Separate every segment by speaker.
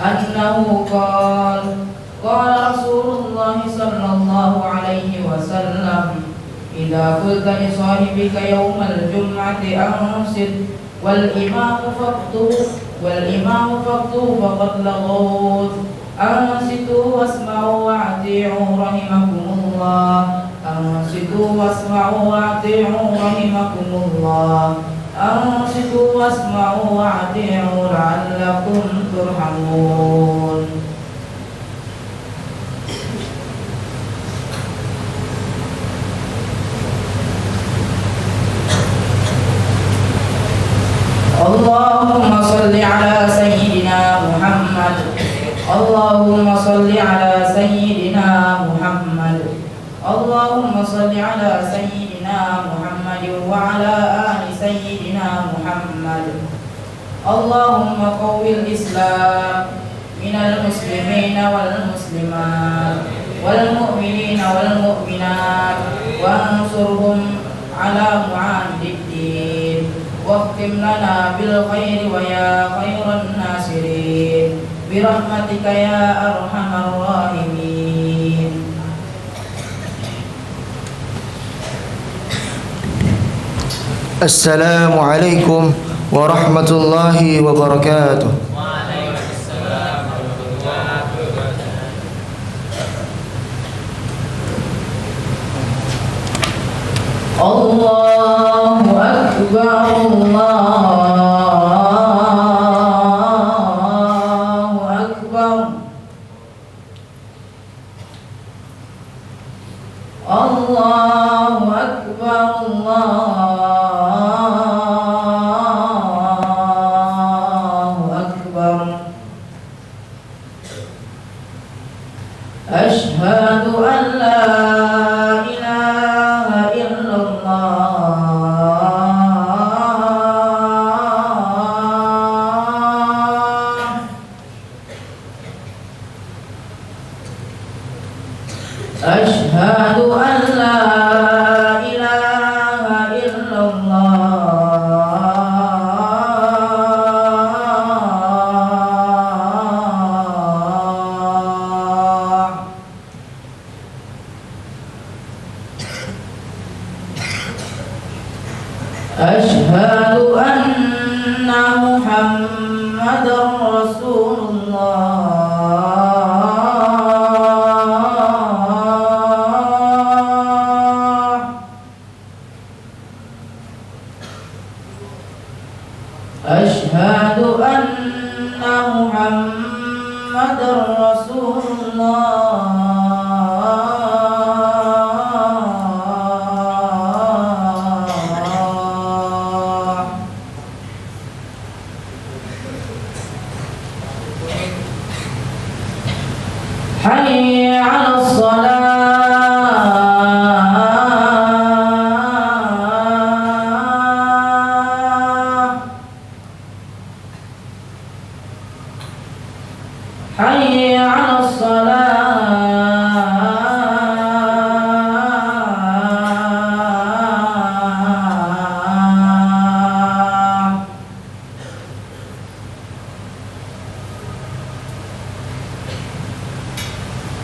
Speaker 1: أنه قال رسول الله صلى الله عليه وسلم إذا قلت لصاحبك يوم الجمعة أنصت والإمام فاكتب فقد لغوت أنصتوا واسمعوا وأطيعوا رحمكم الله أنصتوا واسمعوا وأطيعوا رحمكم الله أنصتوا واسمعوا وأطيعوا لعلكم ترحمون. اللهم صل على سيدنا محمد اللهم صل على سيدنا محمد اللهم صل على سيدنا محمد وعلى آل سيدنا محمد. اللهم قو الإسلام من المسلمين والمسلمات والمؤمنين والمؤمنات وانصرهم على معاند الدين واختم لنا بالخير ويا خير الناصرين برحمتك يا أرحم الراحمين.
Speaker 2: السلام عليكم ورحمة الله وبركاته.
Speaker 1: الله أكبر الله أكبر الله أكبر الله أكبر. أشهد أن لا إله إلا الله أشهد أن لا إله إلا الله. أشهد أن محمدا رسول الله. أشهد أن محمدا رسول الله. حي على الصلاة حي على الصلاة.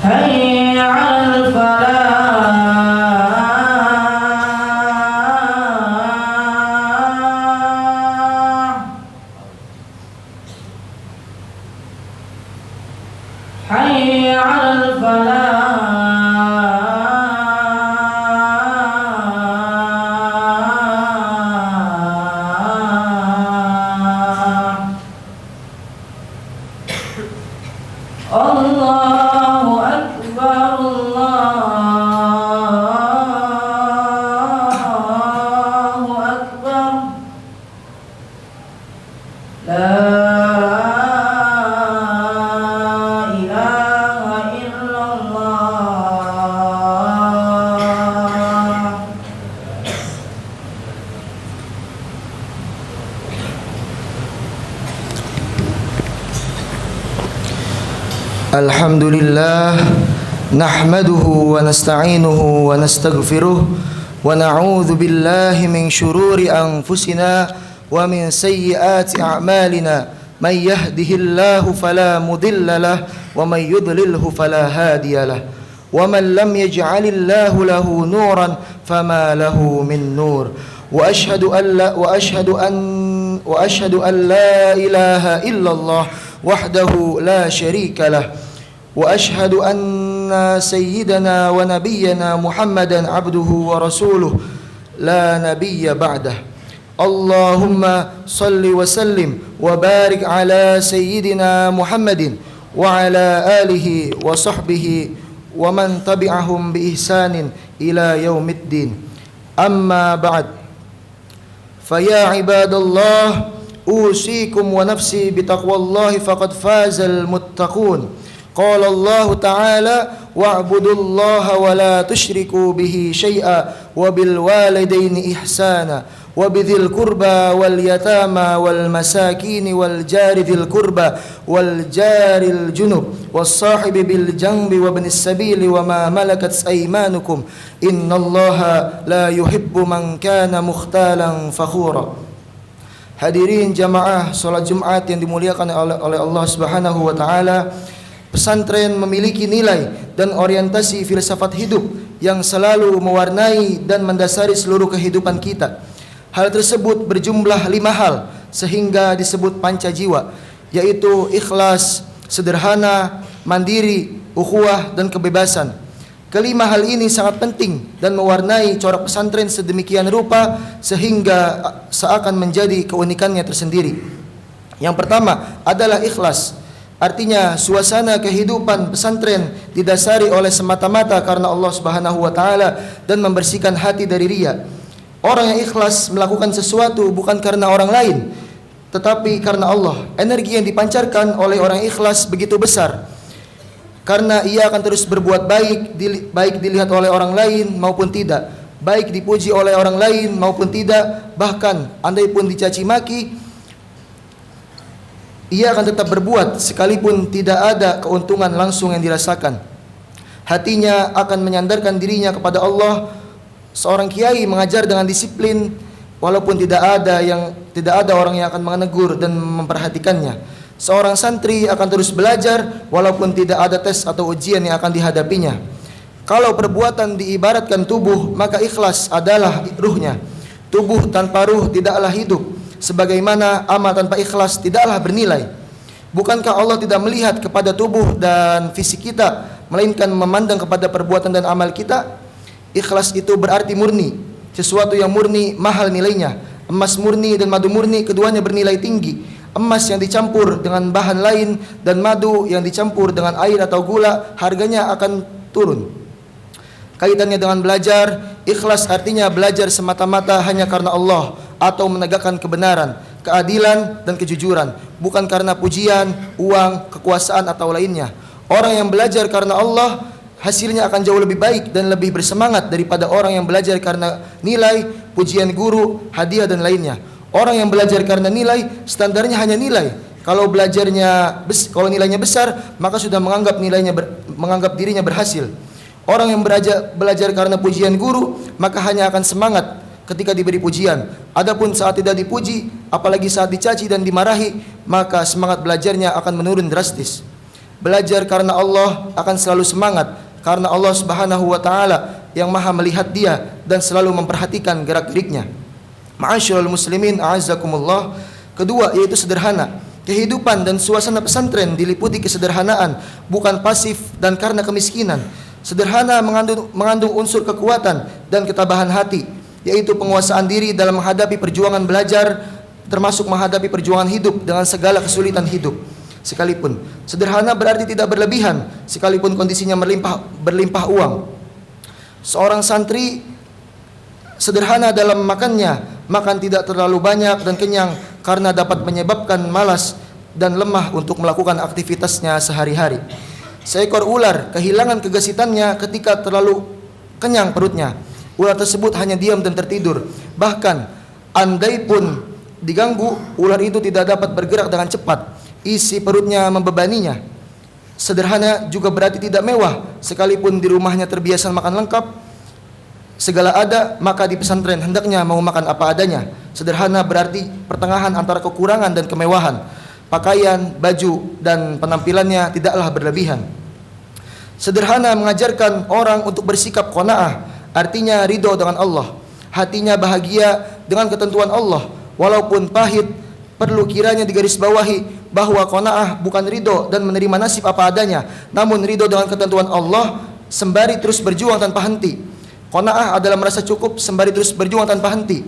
Speaker 1: حي على الفلاح. حي على الفلاح. الله أكبر الله أكبر. لا إله إلا الله.
Speaker 2: الحمد لله نحمده ونستعينه ونستغفره ونعوذ بالله من شرور أنفسنا ومن سيئات أعمالنا من يهده الله فلا مضل له ومن يضلله فلا هادي له ومن لم يجعل الله له نورا فما له من نور وأشهد أن لا إله إلا الله وحده لا شريك له وأشهد أن سيدنا ونبينا محمدا عبده ورسوله لا نبي بعده اللهم صل وسلم وبارك على سيدنا محمد وعلى آله وصحبه ومن تبعهم بإحسان إلى يوم الدين أما بعد فيا عباد الله أوصيكم ونفسي بتقوى الله فقد فاز المتقون قال الله تعالى واعبدوا الله ولا تشركوا به شيئا وبالوالدين إحسانا وبذي القربى واليتامى والمساكين والجار ذي القربى والجار الجنب والصاحب بالجنب وابن السبيل وما ملكت أيمانكم إن الله لا يحب من كان مختالا فخورا. Hadirin jamaah salat Jumat yang dimuliakan oleh Allah Subhanahu wa taala, pesantren memiliki nilai dan orientasi filsafat hidup yang selalu mewarnai dan mendasari seluruh kehidupan kita. Hal tersebut berjumlah 5 hal sehingga disebut panca jiwa, yaitu ikhlas, sederhana, mandiri, ukhuwah, dan kebebasan. Kelima hal ini sangat penting dan mewarnai corak pesantren sedemikian rupa sehingga seakan menjadi keunikannya tersendiri. Yang pertama adalah ikhlas. Artinya suasana kehidupan pesantren didasari oleh semata-mata karena Allah Subhanahu wa taala dan membersihkan hati dari riya. Orang yang ikhlas melakukan sesuatu bukan karena orang lain, tetapi karena Allah. Energi yang dipancarkan oleh orang ikhlas begitu besar, karena ia akan terus berbuat baik dilihat oleh orang lain maupun tidak, baik dipuji oleh orang lain maupun tidak, bahkan andai pun dicaci maki, ia akan tetap berbuat sekalipun tidak ada keuntungan langsung yang dirasakan. Hatinya akan menyandarkan dirinya kepada Allah. Seorang kiai mengajar dengan disiplin walaupun tidak ada orang yang akan menegur dan memperhatikannya. Seorang santri akan terus belajar walaupun tidak ada tes atau ujian yang akan dihadapinya. Kalau perbuatan diibaratkan tubuh, maka ikhlas adalah ruhnya. Tubuh tanpa ruh tidaklah hidup, sebagaimana amal tanpa ikhlas tidaklah bernilai. Bukankah Allah tidak melihat kepada tubuh dan fisik kita, melainkan memandang kepada perbuatan dan amal kita? Ikhlas itu berarti murni. Sesuatu yang murni mahal nilainya. Emas murni dan madu murni keduanya bernilai tinggi. Emas yang dicampur dengan bahan lain dan madu yang dicampur dengan air atau gula harganya akan turun. Kaitannya dengan belajar, ikhlas artinya belajar semata-mata hanya karena Allah atau menegakkan kebenaran, keadilan dan kejujuran, bukan karena pujian, uang, kekuasaan atau lainnya. Orang yang belajar karena Allah hasilnya akan jauh lebih baik dan lebih bersemangat daripada orang yang belajar karena nilai, pujian guru, hadiah dan lainnya. Orang yang belajar karena nilai, standarnya hanya nilai. Kalau nilainya besar, maka sudah menganggap dirinya berhasil. Orang yang belajar karena pujian guru, maka hanya akan semangat ketika diberi pujian. Adapun saat tidak dipuji, apalagi saat dicaci dan dimarahi, maka semangat belajarnya akan menurun drastis. Belajar karena Allah akan selalu semangat, karena Allah Subhanahu wa taala yang Maha melihat dia dan selalu memperhatikan gerak-geriknya. Ma'asyiral muslimin a'azzakumullah. Kedua yaitu sederhana. Kehidupan dan suasana pesantren diliputi kesederhanaan, bukan pasif dan karena kemiskinan. Sederhana mengandung unsur kekuatan dan ketabahan hati, yaitu penguasaan diri dalam menghadapi perjuangan belajar, termasuk menghadapi perjuangan hidup dengan segala kesulitan hidup. Sekalipun sederhana berarti tidak berlebihan, sekalipun kondisinya berlimpah uang. Seorang santri sederhana dalam makannya, makan tidak terlalu banyak dan kenyang karena dapat menyebabkan malas dan lemah untuk melakukan aktivitasnya sehari-hari. Seekor ular kehilangan kegesitannya ketika terlalu kenyang perutnya. Ular tersebut hanya diam dan tertidur. Bahkan andai pun diganggu, ular itu tidak dapat bergerak dengan cepat. Isi perutnya membebaninya. Sederhana juga berarti tidak mewah, sekalipun di rumahnya terbiasa makan lengkap, segala ada, maka di pesantren hendaknya mau makan apa adanya. Sederhana berarti pertengahan antara kekurangan dan kemewahan. pakaian, baju, dan penampilannya tidaklah berlebihan. Sederhana mengajarkan orang untuk bersikap qanaah, artinya ridho dengan Allah. Hatinya bahagia dengan ketentuan Allah, walaupun pahit. Perlu kiranya digarisbawahi bahwa qanaah bukan ridho dan menerima nasib apa adanya, namun ridho dengan ketentuan Allah sembari terus berjuang tanpa henti. Qanaah adalah merasa cukup sembari terus berjuang tanpa henti.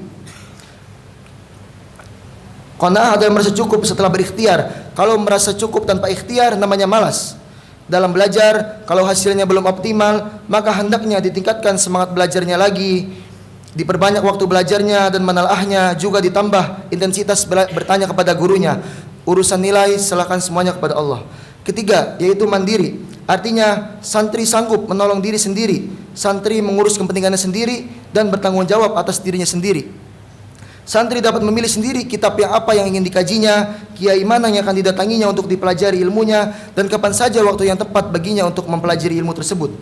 Speaker 2: Qanaah adalah merasa cukup setelah berikhtiar. Kalau merasa cukup tanpa ikhtiar namanya malas. Dalam belajar, kalau hasilnya belum optimal, maka hendaknya ditingkatkan semangat belajarnya lagi, diperbanyak waktu belajarnya dan menelaahnya, juga ditambah intensitas bertanya kepada gurunya. Urusan nilai serahkan semuanya kepada Allah. Ketiga, yaitu mandiri. Artinya santri sanggup menolong diri sendiri, santri mengurus kepentingannya sendiri dan bertanggung jawab atas dirinya sendiri. Santri dapat memilih sendiri kitab apa yang ingin dikajinya, kiai mana yang akan didatanginya untuk dipelajari ilmunya, dan kapan saja waktu yang tepat baginya untuk mempelajari ilmu tersebut.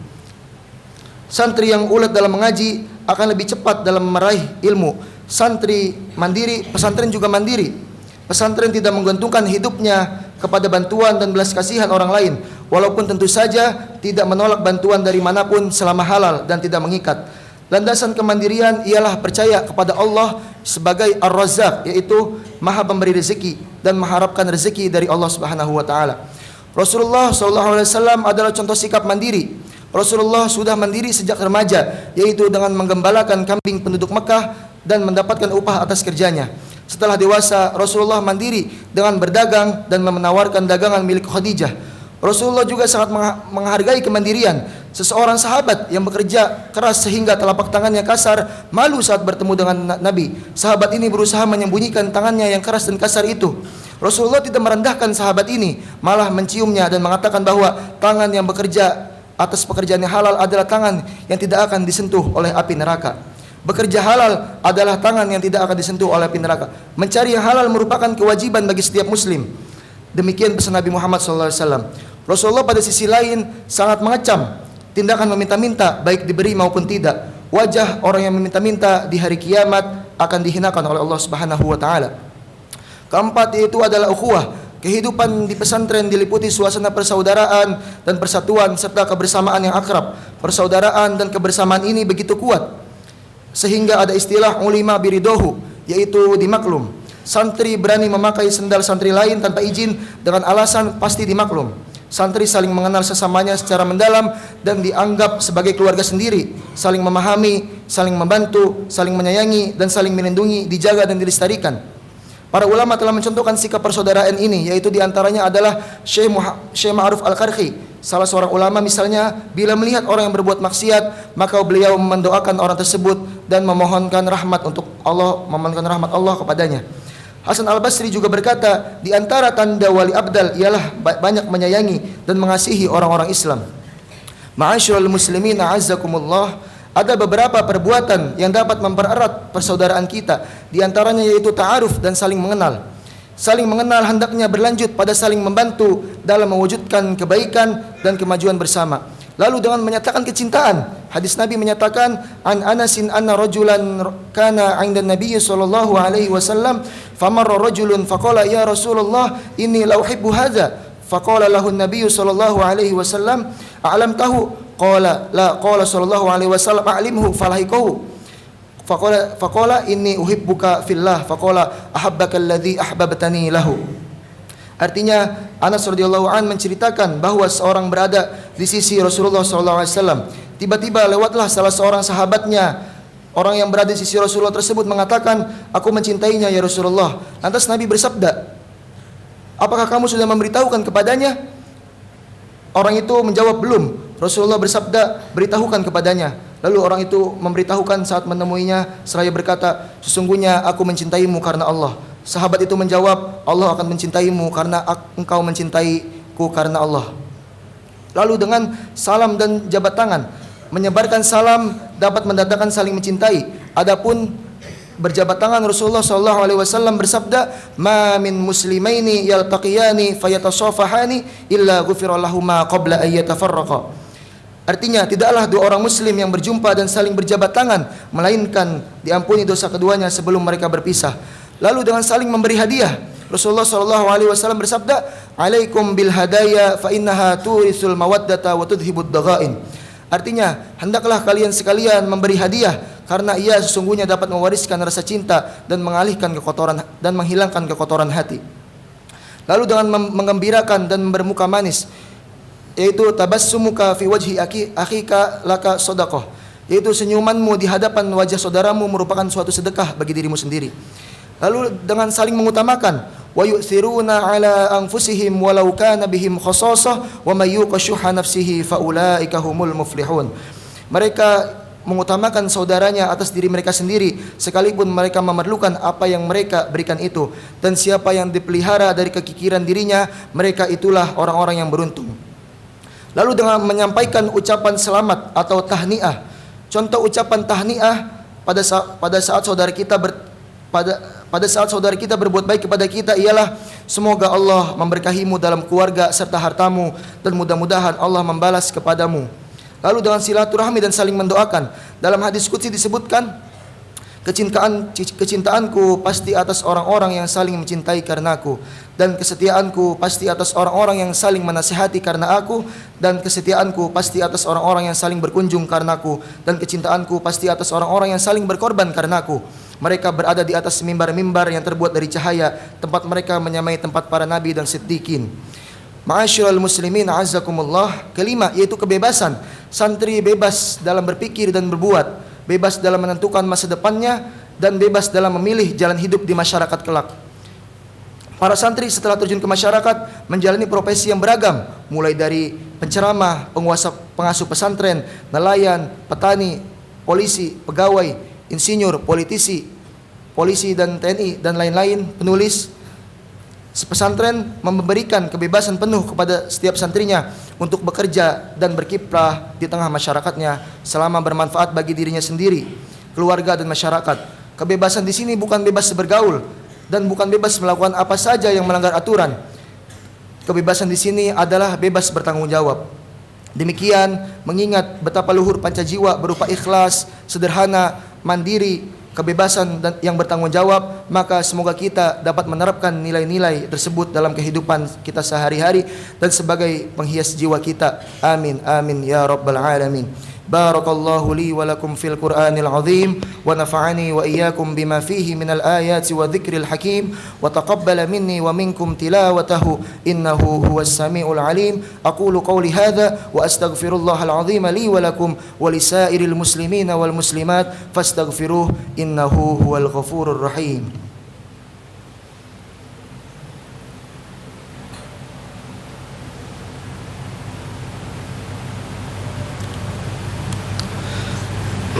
Speaker 2: Santri yang ulet dalam mengaji akan lebih cepat dalam meraih ilmu. Santri mandiri, pesantren juga mandiri. Pesantren tidak menggantungkan hidupnya kepada bantuan dan belas kasihan orang lain, walaupun tentu saja tidak menolak bantuan dari manapun selama halal dan tidak mengikat. Landasan kemandirian ialah percaya kepada Allah sebagai Ar-Razzaq, yaitu Maha Pemberi rezeki, dan mengharapkan rezeki dari Allah Subhanahu wa taala. Rasulullah SAW adalah contoh sikap mandiri. Rasulullah sudah mandiri sejak remaja, yaitu dengan menggembalakan kambing penduduk Mekah dan mendapatkan upah atas kerjanya. Setelah dewasa, Rasulullah mandiri dengan berdagang dan menawarkan dagangan milik Khadijah. Rasulullah juga sangat menghargai kemandirian. Seseorang sahabat yang bekerja keras sehingga telapak tangannya kasar, malu saat bertemu dengan Nabi. Sahabat ini berusaha menyembunyikan tangannya yang keras dan kasar itu. Rasulullah tidak merendahkan sahabat ini, malah menciumnya dan mengatakan bahwa tangan yang bekerja atas pekerjaan yang halal adalah tangan yang tidak akan disentuh oleh api neraka. Bekerja halal adalah tangan yang tidak akan disentuh oleh api neraka. Mencari yang halal merupakan kewajiban bagi setiap muslim. Demikian pesan Nabi Muhammad SAW. Rasulullah pada sisi lain sangat mengecam tindakan meminta-minta, baik diberi maupun tidak. Wajah orang yang meminta-minta di hari kiamat akan dihinakan oleh Allah Subhanahu wa taala. Keempat, yaitu adalah ukhuwah. Kehidupan di pesantren diliputi suasana persaudaraan dan persatuan serta kebersamaan yang akrab. Persaudaraan dan kebersamaan ini begitu kuat sehingga ada istilah ulima biridohu, yaitu dimaklum. Santri berani memakai sendal santri lain tanpa izin dengan alasan pasti dimaklum. Santri saling mengenal sesamanya secara mendalam dan dianggap sebagai keluarga sendiri, saling memahami, saling membantu, saling menyayangi, dan saling melindungi, dijaga dan dilestarikan. Para ulama telah mencontohkan sikap persaudaraan ini, yaitu diantaranya adalah Syekh Ma'ruf Al-Qarhi. Salah seorang ulama misalnya, bila melihat orang yang berbuat maksiat, maka beliau mendoakan orang tersebut dan memohonkan rahmat Allah kepadanya. Hasan Al-Basri juga berkata, di antara tanda wali abdal ialah banyak menyayangi dan mengasihi orang-orang Islam. Ma'asyiral muslimin a'azzakumullah, ada beberapa perbuatan yang dapat mempererat persaudaraan kita. Di antaranya yaitu ta'aruf dan saling mengenal. Saling mengenal hendaknya berlanjut pada saling membantu dalam mewujudkan kebaikan dan kemajuan bersama. Lalu dengan menyatakan kecintaan. Hadis Nabi menyatakan, an Anasin anna rajulan kana 'inda Nabi sallallahu alaihi wasallam famarra rajulun faqala ya Rasulullah inni la uhibbu hadza faqala lahu an-nabiy sallallahu alaihi wasallam a'lamtahu qala la qala sallallahu alaihi wasallam a'limhu falahikahu faqala inni uhibbuka fillah faqala ahabbaka alladhi ahbabtani lahu. Artinya Anas radhiyallahu an menceritakan bahwa seorang berada di sisi Rasulullah SAW. Tiba-tiba lewatlah salah seorang sahabatnya. Orang yang berada di sisi Rasulullah tersebut mengatakan, aku mencintainya ya Rasulullah. Lantas Nabi bersabda, apakah kamu sudah memberitahukan kepadanya? Orang itu menjawab belum. Rasulullah bersabda, beritahukan kepadanya. Lalu orang itu memberitahukan saat menemuinya seraya berkata, sesungguhnya aku mencintaimu karena Allah. Sahabat itu menjawab, Allah akan mencintaimu karena engkau mencintaiku karena Allah. Lalu dengan salam dan jabat tangan, menyebarkan salam dapat mendatangkan saling mencintai. Adapun berjabat tangan, Rasulullah SAW bersabda, ma min muslimaini yaltaqiyani fayatasafahani illa ghufira lahuma qabla an yatafarraqa. Artinya tidaklah dua orang muslim yang berjumpa dan saling berjabat tangan melainkan diampuni dosa keduanya sebelum mereka berpisah. Lalu dengan saling memberi hadiah, Rasulullah sallallahu alaihi wasallam bersabda, "Alaikum bil hadaya fa innaha turisul mawaddata wa tudhibud daghain." Artinya, hendaklah kalian sekalian memberi hadiah karena ia sesungguhnya dapat mewariskan rasa cinta dan mengalihkan kekotoran dan menghilangkan kekotoran hati. Lalu dengan menggembirakan dan bermuka manis, yaitu tabassumuka fi wajhi akhika laka shadaqah, yaitu senyumanmu di hadapan wajah saudaramu merupakan suatu sedekah bagi dirimu sendiri. Lalu dengan saling mengutamakan, wa yu'thiruna ala anfusihim walau kana bihim khassasah wa may yuqa syuhha nafsihi faulaika humul muflihun. Mereka mengutamakan saudaranya atas diri mereka sendiri sekalipun mereka memerlukan apa yang mereka berikan itu, dan siapa yang dipelihara dari kekikiran dirinya, mereka itulah orang-orang yang beruntung. Lalu dengan menyampaikan ucapan selamat atau tahniah. Contoh ucapan tahniah pada saat saudara kita berbuat baik kepada kita ialah, semoga Allah memberkahimu dalam keluarga serta hartamu dan mudah-mudahan Allah membalas kepadamu. Lalu dengan silaturahmi dan saling mendoakan. Dalam hadis qudsi disebutkan, kecintaanku pasti atas orang-orang yang saling mencintai karenaku, dan kesetiaanku pasti atas orang-orang yang saling menasihati karena aku, dan kesetiaanku pasti atas orang-orang yang saling berkunjung karenaku, dan kecintaanku pasti atas orang-orang yang saling berkorban karenaku. Mereka berada di atas mimbar-mimbar yang terbuat dari cahaya, tempat mereka menyamai tempat para nabi dan siddiqin. Ma'asyiral muslimin azzakumullah. Kelima, yaitu kebebasan. Santri bebas dalam berpikir dan berbuat, bebas dalam menentukan masa depannya, dan bebas dalam memilih jalan hidup di masyarakat kelak. Para santri setelah terjun ke masyarakat menjalani profesi yang beragam, mulai dari penceramah, pengasuh pesantren, nelayan, petani, polisi, pegawai, insinyur, polisi dan TNI dan lain-lain, penulis. Pesantren memberikan kebebasan penuh kepada setiap santrinya untuk bekerja dan berkiprah di tengah masyarakatnya selama bermanfaat bagi dirinya sendiri, keluarga dan masyarakat. Kebebasan di sini bukan bebas bergaul dan bukan bebas melakukan apa saja yang melanggar aturan. Kebebasan di sini adalah bebas bertanggung jawab. Demikian mengingat betapa luhur pancajiwa berupa ikhlas, sederhana, mandiri, kebebasan dan yang bertanggung jawab, maka semoga kita dapat menerapkan nilai-nilai tersebut dalam kehidupan kita sehari-hari dan sebagai penghias jiwa kita. Amin amin ya rabbal alamin. Barakallahu li wa lakum fil Qur'anil azim wa nafa'ani wa iyyakum bima fihi minal ayati wa dzikril hakim wa taqabbala minni wa minkum tilawatahu innahu huwas samiul alim. Aqulu qawli hadza wa astaghfirullahal azim li wa lakum wa lisairil muslimina wal muslimat fastaghfiruh innahu huwal ghafurur rahim.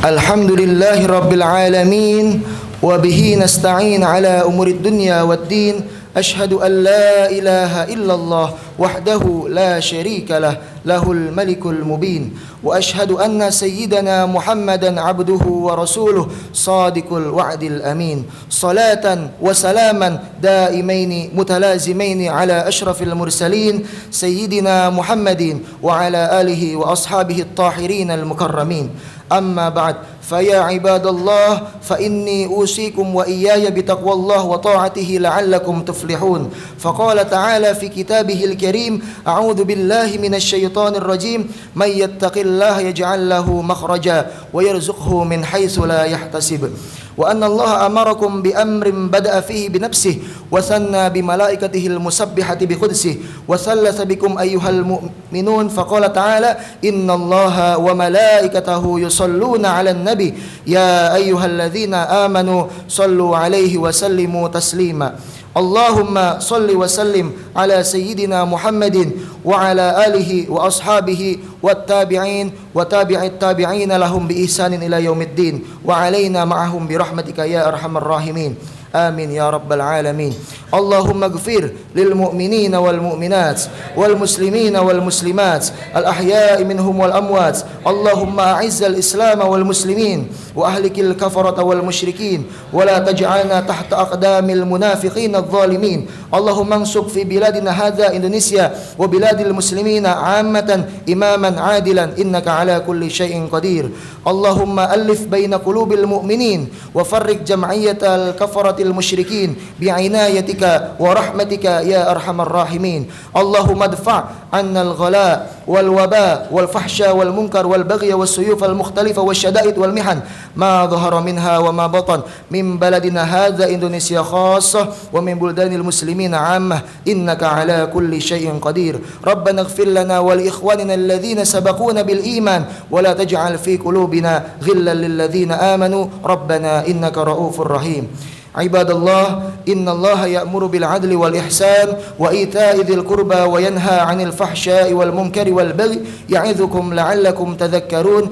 Speaker 2: Alhamdulillahi rabbil alamin wa bihi nasta'in ala umurid dunya waddin. Ashhadu an la ilaha illallah wahdahu la syarika lah, lahul malikul mubin. Wa ashhadu anna sayyidana Muhammadan abduhu wa rasuluh sadiqul wa'dil amin. Salatan wa salaman daimaini mutalazimaini ala ashrafil mursalin sayyidina Muhammadin wa ala alihi wa ashabihi at-tahirin al-mukarramin. أما بعد فيا عباد الله فإني أوصيكم وإياي بتقوى الله وطاعته لعلكم تفلحون. فقال تعالى في كتابه الكريم أعوذ بالله من الشيطان الرجيم من يتق الله يجعل له مخرجا ويرزقه من حيث لا يحتسب. وأن الله أمركم بأمر بدأ فيه بنفسه وثنى بملائكته المسبحة بقدسه وثلث بكم أيها المؤمنون فقال تعالى إن الله وملائكته يصلون على النبي يا أيها الذين آمنوا صلوا عليه وسلموا تسليما. اللهم صل وسلم على سيدنا محمد وعلى آله وأصحابه والتابعين وتابع التابعين لهم بإحسان إلى يوم الدين وعلينا معهم برحمتك يا أرحم الراحمين. آمين يا رب العالمين. اللهم اغفر للمؤمنين والمؤمنات والمسلمين والمسلمات الأحياء منهم والأموات. اللهم أعز الإسلام والمسلمين وأهلك الكفرة والمشركين ولا تجعلنا تحت أقدام المنافقين الظالمين. اللهم انصب في بلادنا هذا إندونيسيا وبلاد المسلمين عامة إماما عادلا إنك على كل شيء قدير. اللهم ألف بين قلوب المؤمنين وفرق جمعية الكفرة المشركين بعنايتك ورحمتك يا أرحم الراحمين. اللهم ادفع عنا الغلاء والوباء والفحشاء والمنكر والبغي والسيوف المختلفة والشدائد والمحن ما ظهر منها وما بطن من بلدنا هذا إندونيسيا خاصة ومن بلدان المسلمين عامة، إنك على كل شيء قدير. ربنا اغفر لنا ولإخواننا الذين سبقونا بالإيمان ولا تجعل في قلوبنا غلا للذين آمنوا ربنا إنك رؤوف رحيم. عباد الله، إن الله يأمر بالعدل والإحسان وإيتاء ذي القربى وينهى عن الفحشاء والمنكر والبغي يعظكم لعلكم تذكرون.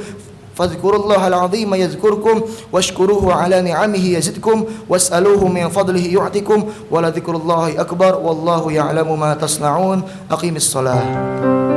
Speaker 2: فاذكروا الله العظيم يذكركم واشكروه على نعمه يزدكم واسألوه من فضله يعطكم ولذكر الله أكبر والله يعلم ما تصنعون. أقيم الصلاة.